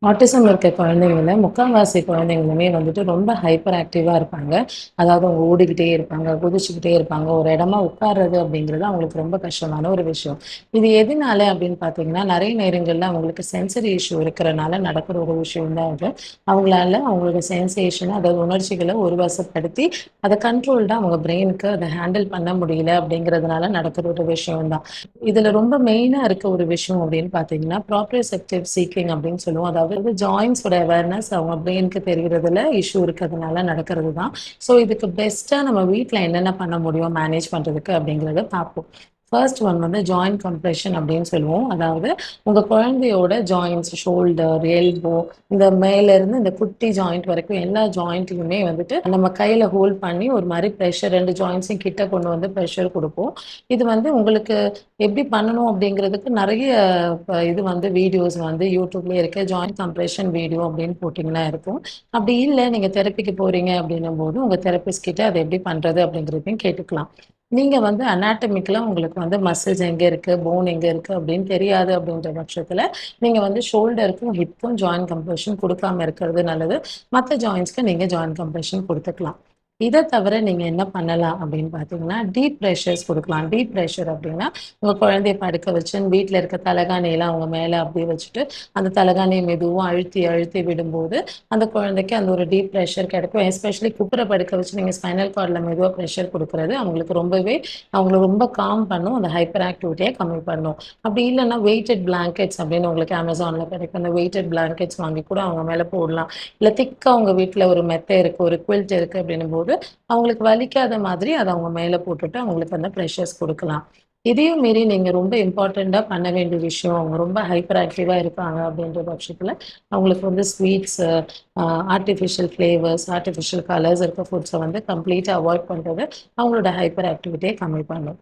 Autism இருக்க குழந்தைங்கள்ல முக்கால்வாசி குழந்தைங்களுமே வந்துட்டு ரொம்ப ஹைப்பர் ஆக்டிவா இருப்பாங்க. அதாவது அவங்க ஓடிக்கிட்டே இருப்பாங்க, குதிச்சுக்கிட்டே இருப்பாங்க. ஒரு இடமா உட்கார்றது அப்படிங்கிறது அவங்களுக்கு ரொம்ப கஷ்டமான ஒரு விஷயம். இது எதனால அப்படின்னு பார்த்தீங்கன்னா, நெறைய நேரங்கள்ல அவங்களுக்கு சென்சரி இஷ்யூ இருக்கிறனால நடக்கிற ஒரு விஷயம் தான் அது. அவங்களால அவங்களோட சென்சேஷன் அதாவது உணர்ச்சிகள ஒரு வசப்படுத்தி, அத கண்ட்ரோல்டா அவங்க பிரெயினுக்கு அத ஹேண்டில் பண்ண முடியல அப்படிங்கிறதுனால நடக்கிற ஒரு விஷயம் தான். இதுல ரொம்ப மெயினா இருக்க ஒரு விஷயம் அப்படின்னு பார்த்தீங்கன்னா, ப்ராப்ரியோசெப்டிவ் சீக்கிங் அப்படின்னு சொல்லுவோம். அதாவது ஜாயிண்ட்ஸோட அவேர்னஸ் அவங்க பிரெயினுக்கு தெரிகிறதுல இஷ்யூ இருக்கிறதுனால நடக்கிறது தான். ஸோ இதுக்கு பெஸ்ட்டா நம்ம வீட்ல என்னென்ன பண்ண முடியும் மேனேஜ் பண்றதுக்கு அப்படிங்கிறத பார்ப்போம். ஃபர்ஸ்ட் ஒன் வந்து ஜாயிண்ட் கம்ப்ரஷன் அப்படின்னு சொல்லுவோம். அதாவது உங்க குழந்தையோட ஜாயிண்ட்ஸ் ஷோல்டர், எல்போ இந்த மேல இருந்து இந்த குட்டி ஜாயிண்ட் வரைக்கும் எல்லா ஜாயிண்ட்லயுமே வந்துட்டு நம்ம கையில ஹோல்ட் பண்ணி ஒரு மாரி பிரஷர் 2 ஜாயிண்ட்ஸையும் கிட்ட கொண்டு வந்து பிரஷர் குடுப்போம். இது வந்து உங்களுக்கு எப்படி பண்ணணும் அப்படிங்கிறதுக்கு நெறைய இது வந்து வீடியோஸ் வந்து YouTubeலயே இருக்கு. ஜாயிண்ட் கம்ப்ரஷன் வீடியோ அப்படின்னு போட்டீங்கன்னா இருக்கும். அப்படி இல்ல நீங்க தெரபிக்கு போறீங்க அப்படின்னும்போது, உங்க தெரபிஸ்ட் கிட்ட அத எப்படி பண்றது அப்படிங்கிறதையும் கேட்டுக்கலாம். நீங்க வந்து அனாட்டமிக்கலா உங்களுக்கு வந்து மசில்ஸ் எங்க இருக்கு, போன் எங்க இருக்கு அப்படின்னு தெரியாது அப்படின்ற பட்சத்தில, நீங்க வந்து ஷோல்டருக்கும், ஹிப்க்கும் ஜாயிண்ட் கம்ப்ரஷன் குடுக்காம இருக்கிறது நல்லது. மத்த ஜாயிண்ட்ஸ்க்கு நீங்க ஜாயிண்ட் கம்ப்ரஷன் குடுத்துக்கலாம். இத தவிர நீங்க என்ன பண்ணலாம் அப்படின்னு பார்த்தீங்கன்னா, டீப் பிரஷர்ஸ் குடுக்கலாம். டீப் பிரஷர் அப்படின்னா, உங்க குழந்தைய படுக்க வச்சு வீட்ல இருக்க தலகாணியெல்லாம் அவங்க மேல அப்படியே வச்சுட்டு, அந்த தலகாணிய மெதுவா அழுத்தி, அழுத்தி விடும்போது, அந்த குழந்தைக்கு அந்த ஒரு டீப் பிரஷர் கிடைக்கும். எஸ்பெஷலி குப்புற படுக்க வச்சு நீங்க ஸ்பைனல் கார்ட்ல மெதுவா பிரஷர் குடுக்குறது, அவங்களுக்கு ரொம்பவே அவங்கள ரொம்ப காம் பண்ணும். அந்த ஹைப்பர் ஆக்டிவிட்டிய கம்மி பண்ணும். அப்படி இல்லன்னா வெயிட்டட் பிளாங்கெட்ஸ் அப்படின்னு உங்களுக்கு Amazonல கிடைக்கும். அந்த வெயிட்டட் பிளாங்கெட்ஸ் வாங்கி கூட அவங்க மேல போடலாம். இல்ல திக்கா உங்க வீட்ல ஒரு மெத்தை இருக்கு, ஒரு குவில்ட் இருக்கு அப்படின்னும்போது, அவங்களுக்கு வலிக்காத மாதிரி அத அவங்க மேல போட்டுட்டு அவங்களுக்கு அந்த பிரஷர்ஸ் குடுக்கலாம். இதையும் மீறி நீங்க ரொம்ப இம்பார்ட்டன்ட்டா பண்ண வேண்டிய விஷயம், அவங்க ரொம்ப ஹைப்பர் ஆக்டிவா இருக்காங்க அப்படின்ற பட்சத்தில, அவங்களுக்கு வந்து sweets, artificial flavours, artificial colours இருக்க ஃபுட்ஸ வந்து கம்ப்ளீட்டா அவாய்ட் பண்றது, அவங்களோட ஹைப்பர் ஆக்டிவிட்டிய கம்மி பண்ணும்.